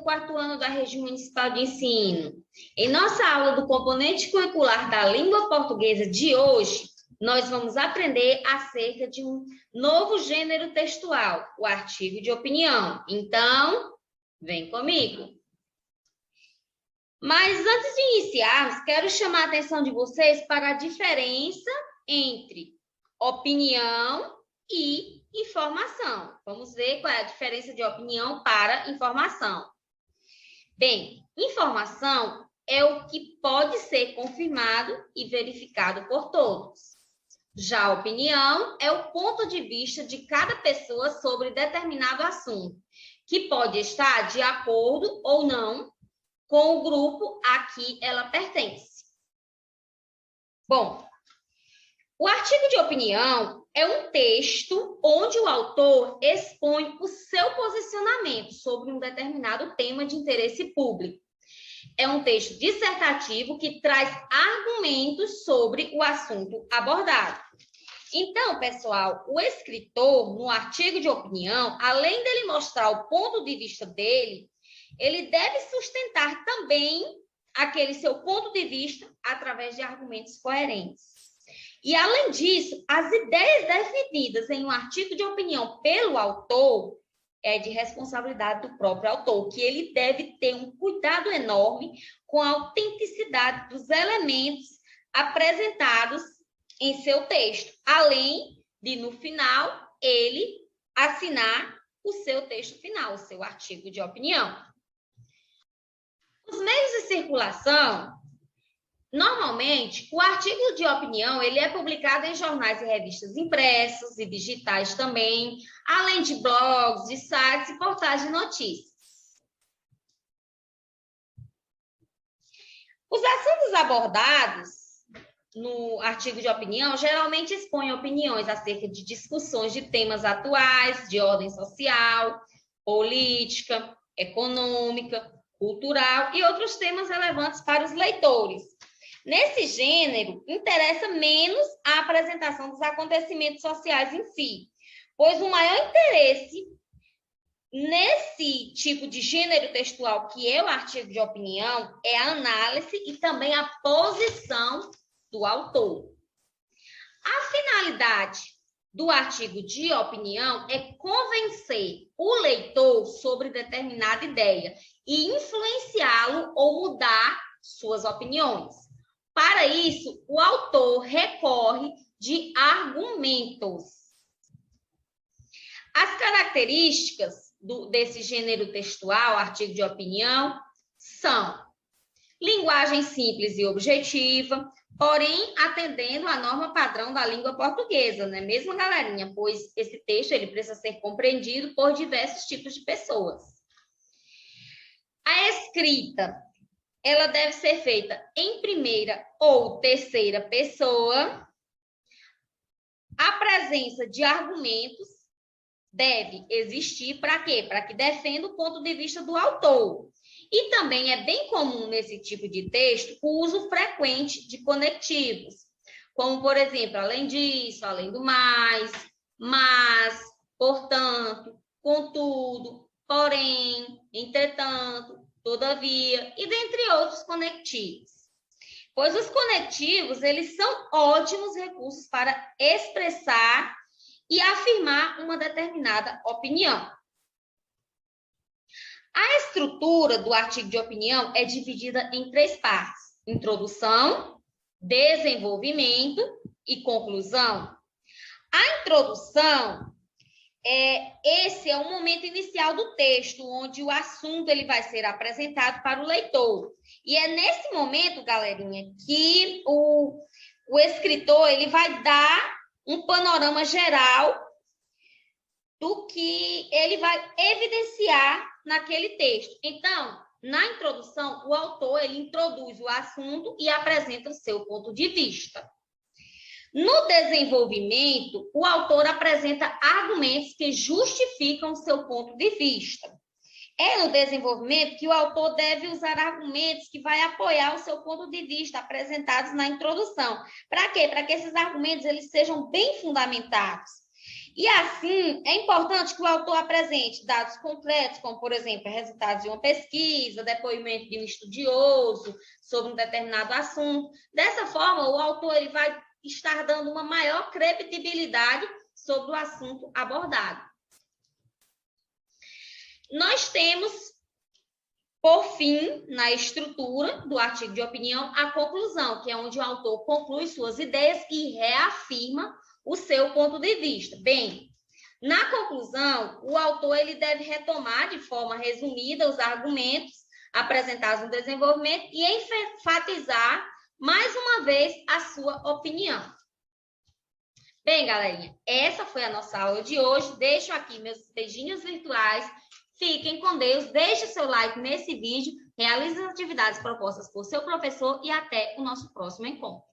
do quarto ano da Rede Municipal de Ensino. Em nossa aula do componente curricular da língua portuguesa de hoje, nós vamos aprender acerca de um novo gênero textual, o artigo de opinião. Então, vem comigo. Mas antes de iniciarmos, quero chamar a atenção de vocês para a diferença entre opinião e informação. Vamos ver qual é a diferença de opinião para informação. Bem, informação é o que pode ser confirmado e verificado por todos. Já a opinião é o ponto de vista de cada pessoa sobre determinado assunto, que pode estar de acordo ou não com o grupo a que ela pertence. Bom, o artigo de opinião é um texto onde o autor expõe o seu posicionamento sobre um determinado tema de interesse público. É um texto dissertativo que traz argumentos sobre o assunto abordado. Então, pessoal, o escritor, no artigo de opinião, além dele mostrar o ponto de vista dele, ele deve sustentar também aquele seu ponto de vista através de argumentos coerentes. E, além disso, as ideias definidas em um artigo de opinião pelo autor é de responsabilidade do próprio autor, que ele deve ter um cuidado enorme com a autenticidade dos elementos apresentados em seu texto, além de, no final, ele assinar o seu texto final, o seu artigo de opinião. Os meios de circulação, normalmente, o artigo de opinião ele é publicado em jornais e revistas impressos e digitais também, além de blogs, de sites e portais de notícias. Os assuntos abordados no artigo de opinião geralmente expõem opiniões acerca de discussões de temas atuais, de ordem social, política, econômica, cultural e outros temas relevantes para os leitores. Nesse gênero, interessa menos a apresentação dos acontecimentos sociais em si, pois o maior interesse nesse tipo de gênero textual, que é o artigo de opinião, é a análise e também a posição do autor. A finalidade do artigo de opinião é convencer o leitor sobre determinada ideia e influenciá-lo ou mudar suas opiniões. Para isso, o autor recorre de argumentos. As características desse gênero textual, artigo de opinião, são linguagem simples e objetiva, porém atendendo à norma padrão da língua portuguesa, não é mesmo, galerinha? Pois esse texto ele precisa ser compreendido por diversos tipos de pessoas. A escrita, ela deve ser feita em primeira ou terceira pessoa. A presença de argumentos deve existir para quê? Para que defenda o ponto de vista do autor. E também é bem comum nesse tipo de texto o uso frequente de conectivos, como, por exemplo, além disso, além do mais, mas, portanto, contudo, porém, entretanto, todavia, e dentre outros conectivos. Pois os conectivos, eles são ótimos recursos para expressar e afirmar uma determinada opinião. A estrutura do artigo de opinião é dividida em 3 partes: introdução, desenvolvimento e conclusão. A introdução, esse é o momento inicial do texto, onde o assunto ele vai ser apresentado para o leitor. E é nesse momento, galerinha, que o escritor ele vai dar um panorama geral do que ele vai evidenciar naquele texto. Então, na introdução, o autor ele introduz o assunto e apresenta o seu ponto de vista. No desenvolvimento, o autor apresenta argumentos que justificam o seu ponto de vista. É no desenvolvimento que o autor deve usar argumentos que vai apoiar o seu ponto de vista apresentados na introdução. Para quê? Para que esses argumentos eles sejam bem fundamentados. E assim, é importante que o autor apresente dados completos, como, por exemplo, resultados de uma pesquisa, depoimento de um estudioso sobre um determinado assunto. Dessa forma, o autor ele vai estar dando uma maior credibilidade sobre o assunto abordado. Nós temos, por fim, na estrutura do artigo de opinião, a conclusão, que é onde o autor conclui suas ideias e reafirma o seu ponto de vista. Bem, na conclusão, o autor ele deve retomar de forma resumida os argumentos apresentados no desenvolvimento e enfatizar mais uma vez a sua opinião. Bem, galerinha, essa foi a nossa aula de hoje. Deixo aqui meus beijinhos virtuais. Fiquem com Deus. Deixe seu like nesse vídeo. Realize as atividades propostas por seu professor e até o nosso próximo encontro.